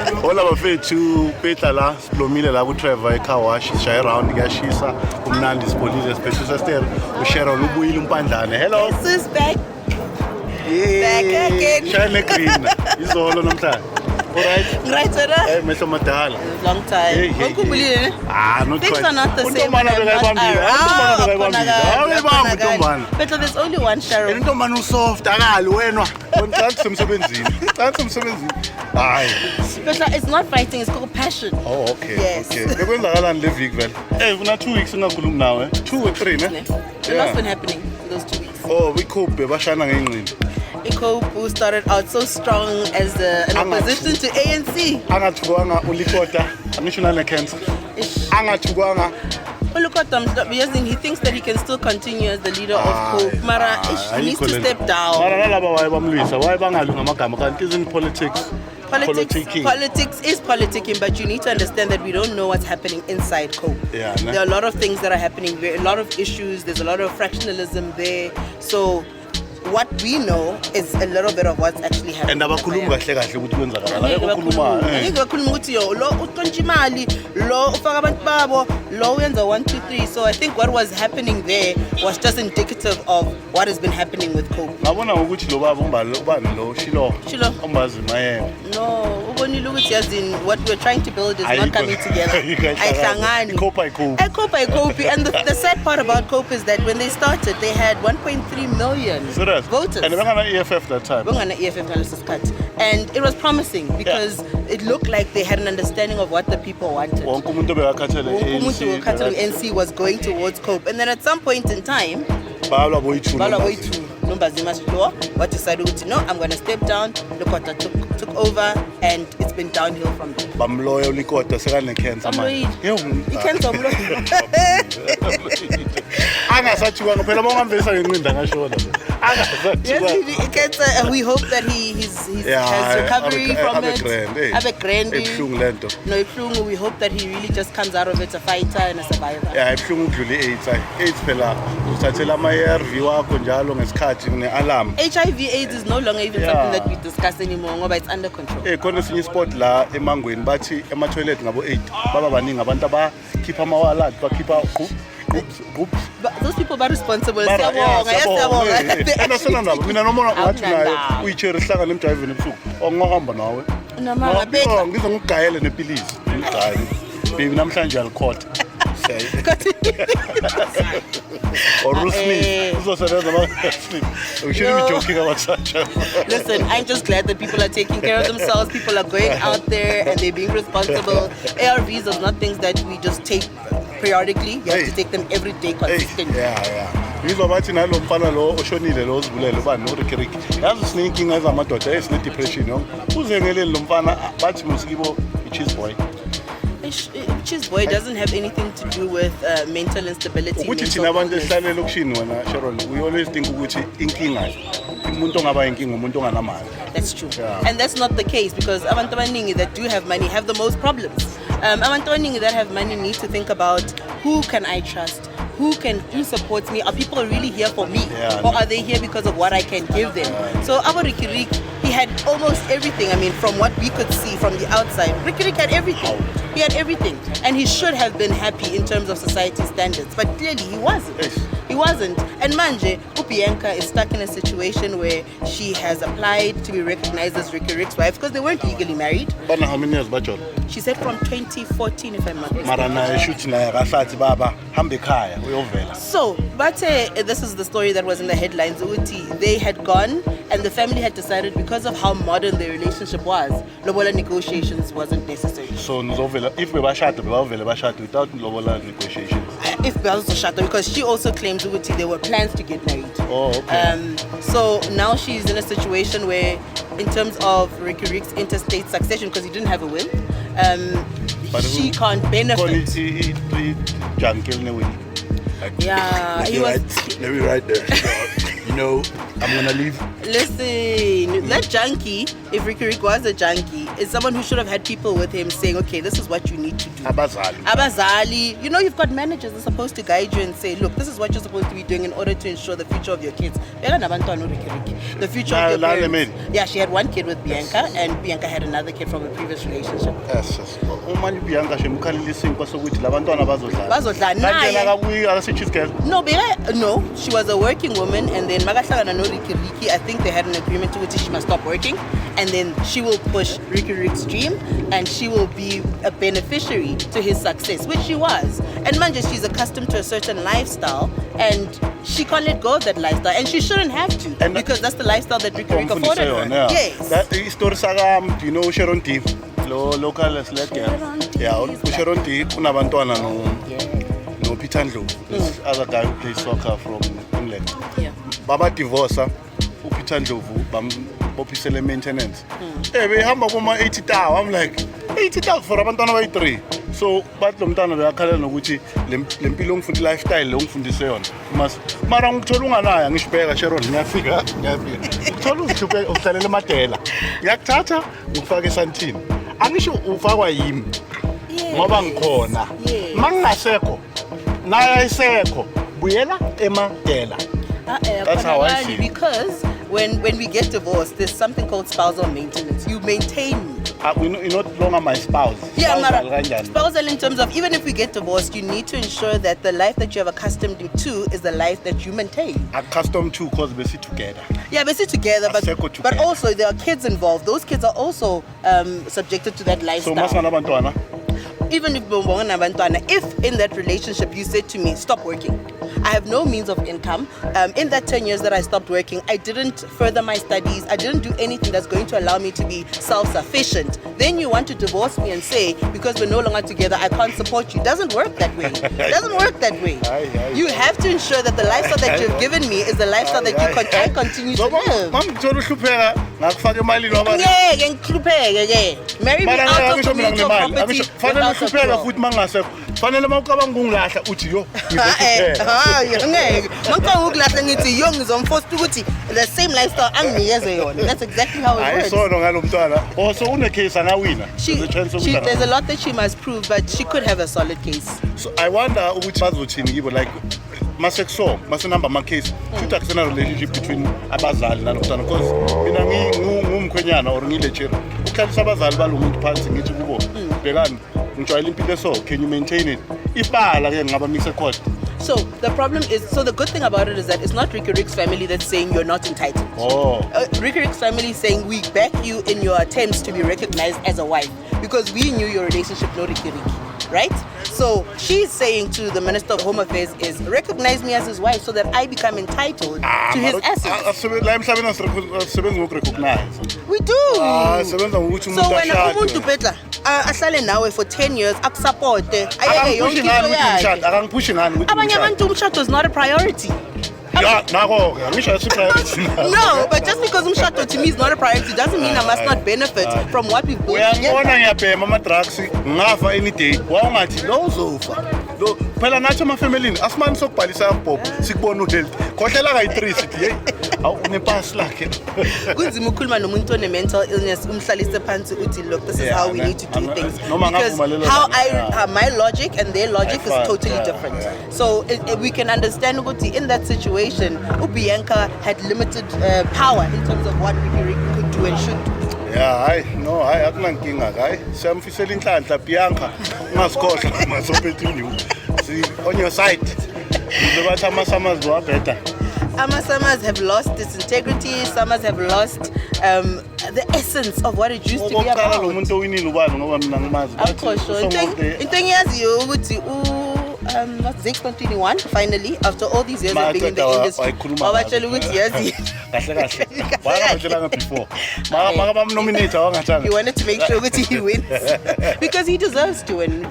All abafethu Petla la siblomile la ku Trevor ecar wash shaya around kuyashisa umnandi sipolice special sister uSharol ubuyile umpandlane. Hello. Sis back. Yeah. Back again. Shine green. Izolo namhlanje. Alright. Right, sir. Mehlo madala. Long time. Hey. Not Things quite. are not the same when I'm not around. But there's only one Sharol. Intombana usoft akali wena. Ngicela semsebenzini. Ngicela semsebenzini. Hayi. But it's not fighting, it's called passion. Oh, okay. Yes. Okay. Bekwenzakalani le week vele? Kuna 2 weeks singakhulumi nawe. 2 or 3 ne? What's been happening in those 2 weeks? Oh, we cope bashana ngenqindi. Who started out so strong as an opposition to ANC. Angathukanga ulikota national cancer. Angathukanga he thinks that he can still continue as the leader of COPE. Mara, he needs to step down. Mara nalaba wayebamlwisa wayebangalunga amagama kanti isn't politics. Politics is politicking, but you need to understand that we don't know what's happening inside COPE. Yeah, there are a lot of things that are happening, a lot of issues, there's a lot of fractionalism there. So what we know is a little bit of what's actually happening. And abakhuluma kahle kahle ukuthi kwenzakala. Abakhuluma. Angeke bakhuluma ukuthi yo lo untshontsha imali, lo ufaka abantu babo, lo uyenza 1 2 3. So I think what was happening there was just indicative of what has been happening with COPE. Ngabona ukuthi lo baba ubani lo Shilo. Umbazi maye. No, ubonile ukuthi yazini what we're trying to build is not coming together. Ayihlangani. COPE. And the sad part about COPE is that when they started they had 1.3 million voters. And they were on EFF that time. And it was promising because it looked like they had an understanding of what the people wanted. NC was going towards COPE. And then at some point in time, what decided to no, I'm going to step down. Lokota took over, and it's been downhill from there. Bamloyo Likota sekane cancer man. Cancer angasathiwanga phela mongamvesa ngenqinda ngashola. And we hope that he has recovery from it. Have a grand. No, we hope that he really just comes out of it a fighter and a survivor. Yeah, ibhlungu udlule AIDS phela uthathela ama-ARV wakho njalo ngesikhathi ne-alarm. HIV/AIDS is no longer even something that we discuss anymore ngoba it's under control. Khona esinye sport la emangweni bathi ema-toilet ngabo-8 baba baningi abantu abakhipha amawaladi bakhipha groups. Those people are responsible. Mina noma ngathi naye uyicheri hlangana emdriveni ebusuku ongahamba nawe. Ngize ngigayele nepilisi. Ngigayele. Baby namhlanje alikhotha. Or Smith. We shouldn't be joking about such. Listen, I'm just glad that people are taking care of themselves. People are going out there and they're being responsible. ARVs are not things that we just take periodically. You have to take them every day consistently. Ngizwa bathi nalo mfana lo oshonile lo ozibulele ubani noRikirik. Yazi sinenkinga ezamadoda esine depression yo. Uzengeleni lo mfana bathi musikibo iCheese boy. Cheese boy doesn't have anything to do with mental instability. Ukuthi thina abantu esihlale lokushini wena Sharol, we always think ukuthi inkinga umuntu ongaba inkinga umuntu onganamali. That's true. And that's not the case because abantu abaningi that do have money have the most problems. Abantu abaningi that have money need to think about who can I trust? Who supports me? Are people really here for me? Or are they here because of what I can give them? So our Rikirik, he had almost everything. I mean, from what we could see from the outside, Rikirik had everything. He had everything. And he should have been happy in terms of society standards. But clearly he wasn't. He wasn't. And manje, Bianca is stuck in a situation where she has applied to be recognized as Rikirik's wife because they weren't legally married. But how many years bachol? She said from 2014, if I'm not mistaken. Marana shoot na gahlathi baba hambe khaya uyovela. So, but this is the story that was in the headlines. They had gone and the family had decided because of how modern their relationship was, lobola negotiations wasn't necessary. So if we bashata without lobola negotiations. If Shata, because she also claims there were plans to get married. Oh, okay. So now she's in a situation where, in terms of Rikirik's interstate succession, because he didn't have a will, she can't benefit. Yeah, he was. Let me write there. You know, I'm gonna leave. Listen, that junkie, if Ricky Rick was a junkie, is someone who should have had people with him saying, okay, this is what you need to do. Abazali. You know, you've got managers that are supposed to guide you and say, look, this is what you're supposed to be doing in order to ensure the future of your kids. The future of your parents. Yeah, she had one kid with Bianca, and Bianca had another kid from a previous relationship. Yes. Bianca, no, she was a working woman, and then I think they had an agreement to which she must stop working, and then she will push Ricky Rick's dream, and she will be a beneficiary to his success, which she was. And Manja, she's accustomed to a certain lifestyle, and she can't let go of that lifestyle, and she shouldn't have to, and because that's the lifestyle that Ricky Rick afforded her. Yes. That story sagam, you know, Sharon T, local select girl. Yeah, Sharon T, unabantwana no Peter this other guy who plays soccer from England. Yeah. Baba divorce, Peter Ndlovu, Bopisele maintenance. Hey, we have about 80,000. I'm like, 80,000 for abantwana 3. So, but lomntana uyakhala nokuthi lempilo ngifunda lifestyle lo ngifundise yona. Mara ngithola unganayo ngishibheka Sharol ngiyafika. Ngithola uzihlupheka uhlalela emadela. Ngiyakuthatha ngifaka esantini. Angisho ufakwa yimi. Ngoba ngikhona. Mangingasekho naye ayisekho buyela emadela. That's how I see it. Because when we get divorced, there's something called spousal maintenance. You maintain me. You're not longer my spouse. Yeah, spousal in terms of even if we get divorced, you need to ensure that the life that you have accustomed to is the life that you maintain. Accustomed to because we sit together. Yeah, we sit together, but also there are kids involved. Those kids are also subjected to that lifestyle. So, even if in that relationship you said to me, stop working, I have no means of income. In that 10 years that I stopped working, I didn't further my studies. I didn't do anything that's going to allow me to be self-sufficient. Then you want to divorce me and say, because we're no longer together, I can't support you. It doesn't work that way. It doesn't work that way. You have to ensure that the lifestyle that you've given me is the lifestyle that I continue to live. Marry me out of community property. Fanele mawucabanga ungilahla uthi yo the same lifestyle anginikeze yona. That's exactly how it works. Ayisona ngalomntwana. Also une case angawina. There's a lot that she must prove, but she could have a solid case. So I wonder ukuthi bazothini kibo, like masekso masenamba ama case futhi akusena relationship between abazali nalomntwana, because mina ngumkhwenyana or ngilecture ukhalisa abazali balomuntu phansi ngithi kubo bhekani ngijwayela impilo so can you maintain it ibala ke ngaba mixed court. So the problem is, so the good thing about it is that it's not Ricky Rick's family that's saying you're not entitled. Ricky Rick's family is saying we back you in your attempts to be recognized as a wife because we knew your relationship, no Ricky Rick, right? So she's saying to the Minister of Home Affairs is recognize me as his wife so that I become entitled to his assets. We do. So when umuntu Petla ahlale nawe for 10 years akusupport ayeke yonke into yakhe. Abanye abantu umshado is not a priority. Yeah, no, but just because umshado to me is not a priority doesn't mean I must not benefit from what we've built together. Ngiyabhema ama-drugs ngafa any day wawungathi lo uzofa lo phela nathi ama-family asimani sokubhalisa bob sikubona uhealth khohlela kayi-3 sithi hey unepasi lakhe kunzima ukukhuluma nomuntu one-mental illness umhlalise phansi uthi look, this is how we need to do things, because how my logic and their logic is totally different. So we can understand ukuthi in that situation Bianca had limited power in terms of what Ricky could do and should do. Yeah, akunankinga hayi siyamfisela inhlanhla Bianca ungasikhohlwa masophethu see on your side ngizobathi ama-summers were better. Summers have lost its integrity. Summers have lost the essence of what it used to be about. What's Sgcobile finally, after all these years of being in the industry. You wanted to make sure that he wins because he deserves to win.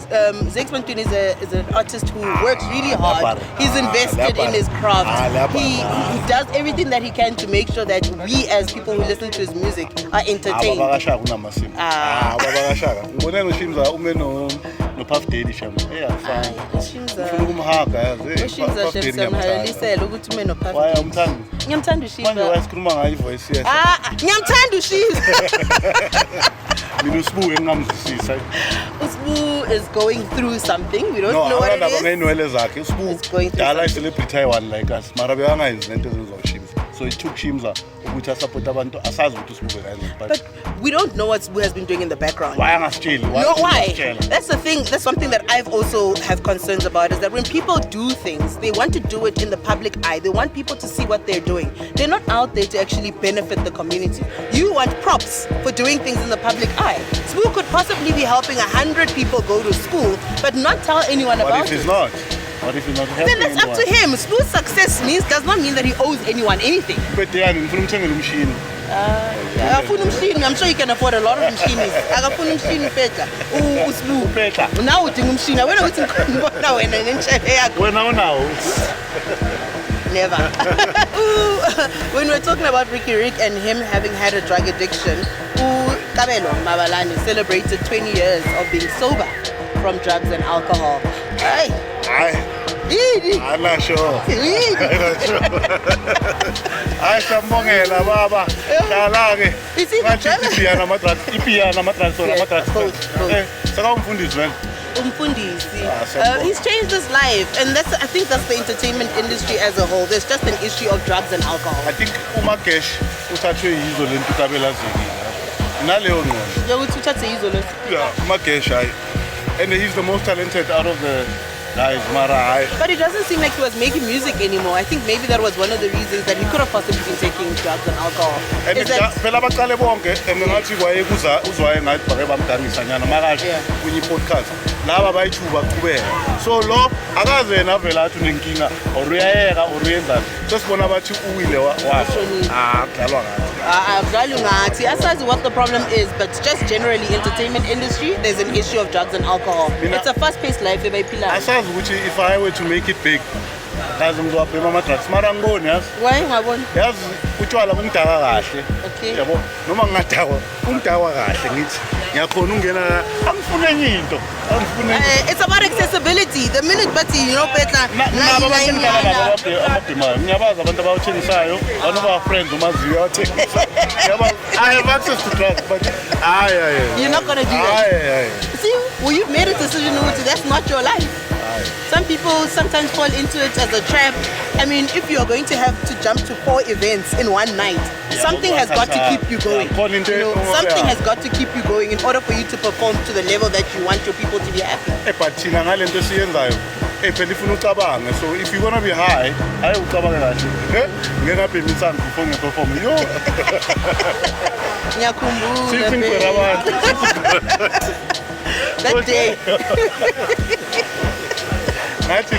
Sgcobile is an artist who works really hard. He's invested in his craft. He does everything that he can to make sure that we as people who listen to his music are entertained. no Puff Daddy sham. Yeah, fine. Shimza. Ufuna ukumhaga yazi. Shimza shemsamhalelisela ukuthi ume no Puff. Why umthanda? Ngiyamthanda uShimza. Manje wasikhuluma ngayo ivoice yakhe. Ngiyamthanda uShimza. Mina uSbu engamzwisisa. Usbu is going through something. We don't know what it is. No, ngenwele zakhe. Usbu dala celebrity one like us. Mara beyangayenzi lento ezenziwa uShimza. So it took Shimza ukuthi support abantu asazi ukuthi uSbu kanjani. But we don't know what Sbu has been doing in the background. Why angasitsheli? No, why? That's the thing. That's something that I've also have concerns about, is that when people do things, they want to do it in the public eye. They want people to see what they're doing. They're not out there to actually benefit the community. You want props for doing things in the public eye. Sbu could possibly be helping 100 people go to school, but not tell anyone about it. What if he's not? What if he's not helping Then that's up to him. Sbu's success does not mean that he owes anyone anything. But yeah, ngifuna umthengele umshini. Akafuna umshini. I'm sure you can afford a lot of machines. Akafuna umshini Petla. Usbu. Petla. Now udinga umshini. Wena uthi ngibona wena nenhlebe yakho. Wena unawo. Never. When we're talking about Ricky Rick and him having had a drug addiction, Mvulane celebrated 20 years of being sober from drugs and alcohol. Hey. I'm not sure. Ay, sambongela baba. Dala-ke. Ipiyana ama-drugs. Saka umfundisi wena. Umfundisi. He's changed his life, and I think that's the entertainment industry as a whole. There's just an issue of drugs and alcohol. I think uMagesh uthathwe yizo lento Dadabela zingile. Naleyo ngqondo. Yokuthi uthathe yizo lento. Yeah, uMagesh hayi. And he's the most talented out of the guys, Mara. But it doesn't seem like he was making music anymore. I think maybe that was one of the reasons that he could have possibly been taking drugs and alcohol. And phela baqale bonke ngathi kwayekuza uzwaye ngathi bake bamgangisa nyana makahle kunye podcast. Laba bayithuba kuqhubeka. So lo akaze yena vela athi unenkinga or uyayeka or uyenzani. Sesibona bathi uwile washo. Kudlalwa ngathi. Asazi what the problem is, but just generally entertainment industry, there's an issue of drugs and alcohol. It's a fast-paced life asazi ukuthi if I were to make it big, ngazi ngizobhema ama-drugs. Mara ngiboni yazi. Why ngaboni? Yazi utshwala bungidaka kahle. Okay. Yabo noma ngingadakwa bungidakwa kahle ngithi ngiyakhona ungena angifune enye into. It's about accessibility. The minute but Petla ngiyabazi abantu abawuthengisayo banoba friends umaziyo awathengisa. I have access to drugs, but you're not gonna do that. See, well, you've made a decision, that's not your life. Some people sometimes fall into it as a trap. I mean, if you're going to have to jump to 4 events in one night, something has got to keep you going. Something has got to keep you going in order for you to perform to the level that you want your people to be happy. But thina ngalento siyenzayo phela ifuna ucabange, so if you want to be high, hayi ucabange kahle. Ngekabhemisani before ngiperform. Yo. Ngiyakhumbula. That day.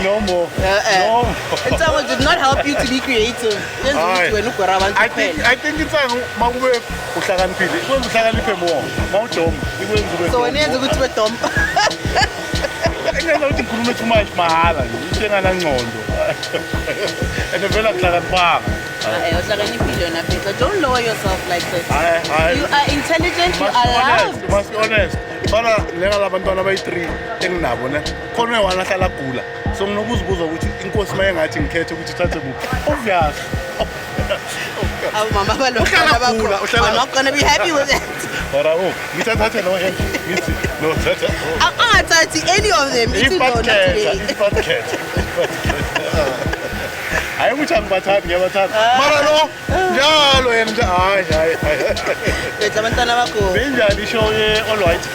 No more. It did not help you to be creative. I think it's makube uhlakaniphile. Ikwenza uhlakaniphe more. Mawujoma ikwenza ube. So wenza ukuthi ube dom. Engenza ukuthi ngikhulume too much mahala nje. Ngana ngcondo. And vela kuhlakaniphanga. Uhlakaniphile wena Petla. Don't lower yourself like that. You are intelligent, you are loved. You must be honest. Bana lenga labantwana abayi3 enginabo ne. Khona one ahlala gula. So nginokuzibuza ukuthi inkosi maye ngathi ngikhethe ukuthi thathe kuphi. Obvious. Mama balokho I'm not going to be happy with that. Bara ngithatha no ngithi no thatha. Angathathi any of them. It's not today. Hayi ukuthi angibathathi ngiyabathatha. Mara no njalo yena hayi. Bethu abantwana bakho. Benjani show ye all white?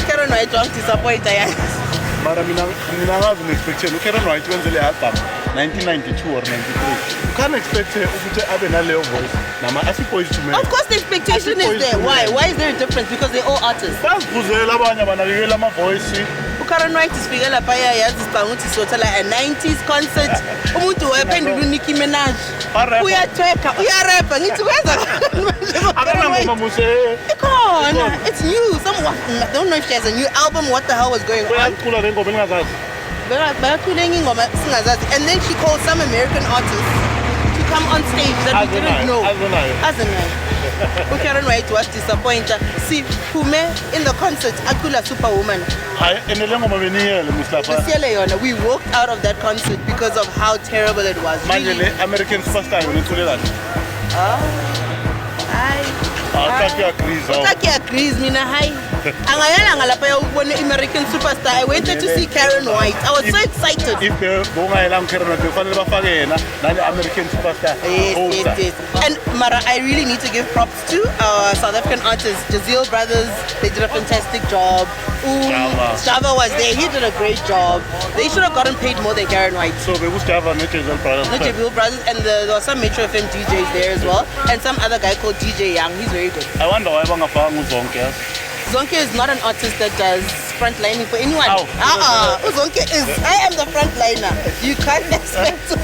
Karyn White was disappointed. Mara mina ngazi nexpectation uKaryn White wenzele album 1992 or 93. You can't expect ukuthi abe naleyo voice nama asipoise to me. Of course the expectation is there. Why is there a difference? Because they're all artists. Bazibuzela abanye abanakekela ama voice. Karyn White isifike lapha yazi sibanga ukuthi sothola a 90s concert. Umuntu wayephendula uNicki Minaj. Uyatweka, uyarappa. Ngithi kwenza akana muse. Ikhona. It's new. I don't know if she has a new album. What the hell was going on? Uyacula lengoma engazazi. Bayacula ingoma singazazi. And then she called some American artists to come on stage that we didn't know. Azanayo. Karyn White was disappointed. See, Pume in the concert, Akula Superwoman. We walked out of that concert because of how terrible it was. Really. American Superstar. Agrees, Mina. Hi. American Superstar. I went there to see Karyn White. I was so excited. If American Superstar. Yes. And Mara, I really need to give props to our South African artists, Jazeel Brothers. They did a fantastic job. Shava was there. He did a great job. They should have gotten paid more than Karyn White. So they was Java, not Jazeel Brothers. Not Jazeel Brothers, and there was some Metro FM DJs there as well, and some other guy called DJ Young. He's very good. I wonder why Zonke. Zonke is not an artist that does frontlining for anyone. Zonke is. I am the frontliner. You can't expect.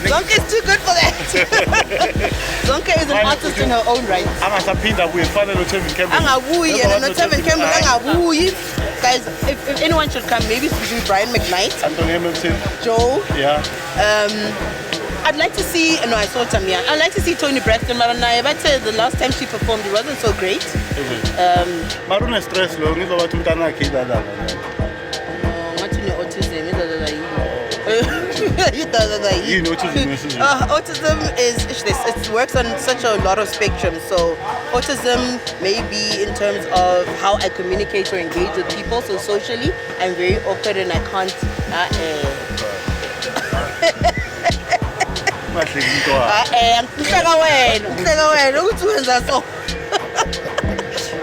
Zonke is too good for that. Zonke is an artist in her own right. Guys, if anyone should come, maybe it should be Brian McKnight, Anthony Hamilton, Joe. Yeah. I'd like to see. No, I saw Tamia. I'd like to see Toni Braxton. But the last time she performed, it wasn't so great. Maruna stress lo ngizo bathi umntana wakhe idada. Ngathi ne autism autism is it works on such a lot of spectrum. So autism may be in terms of how I communicate or engage with people. So socially, I'm very awkward and I can't.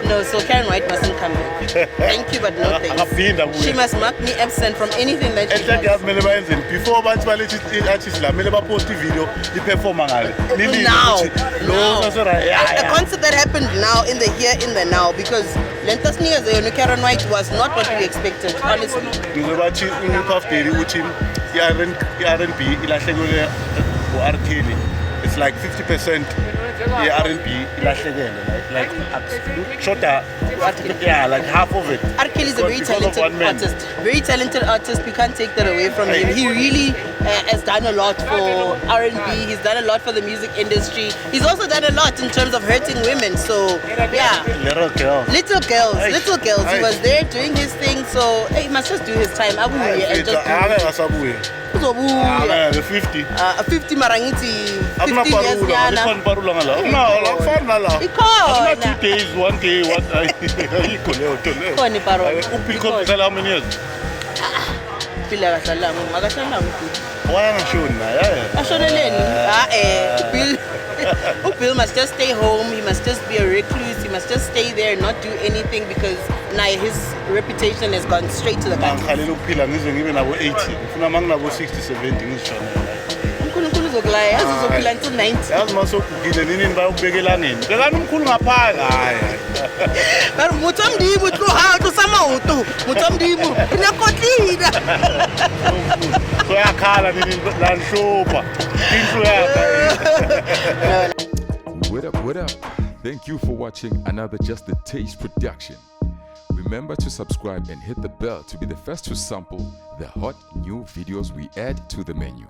No, so Karyn White mustn't come back. Thank you, but no thanks. She must mark me absent from anything that she does. Before post video, the performer now. A concert that happened now, in the here, in the now, because Lentas Karyn White was not what we expected, honestly. It's like 50% R&B, like shorter, yeah, like half of it. R. Kelly is a very talented artist. Very talented artist. We can't take that away from him. He really has done a lot for R&B. He's done a lot for the music industry. He's also done a lot in terms of hurting women. So yeah, little girls. He was there doing his thing. So he must just do his time. I wouldn't and just do 50 marangiti 50 years nyana. 2 days, 1 day, what? How many years? Bill must just stay home. He must just be a recluse. He must just stay there and not do anything because now his reputation has gone straight to the gutter. Until 90. What up? Thank you for watching another Just the Taste production. Remember to subscribe and hit the bell to be the first to sample the hot new videos we add to the menu.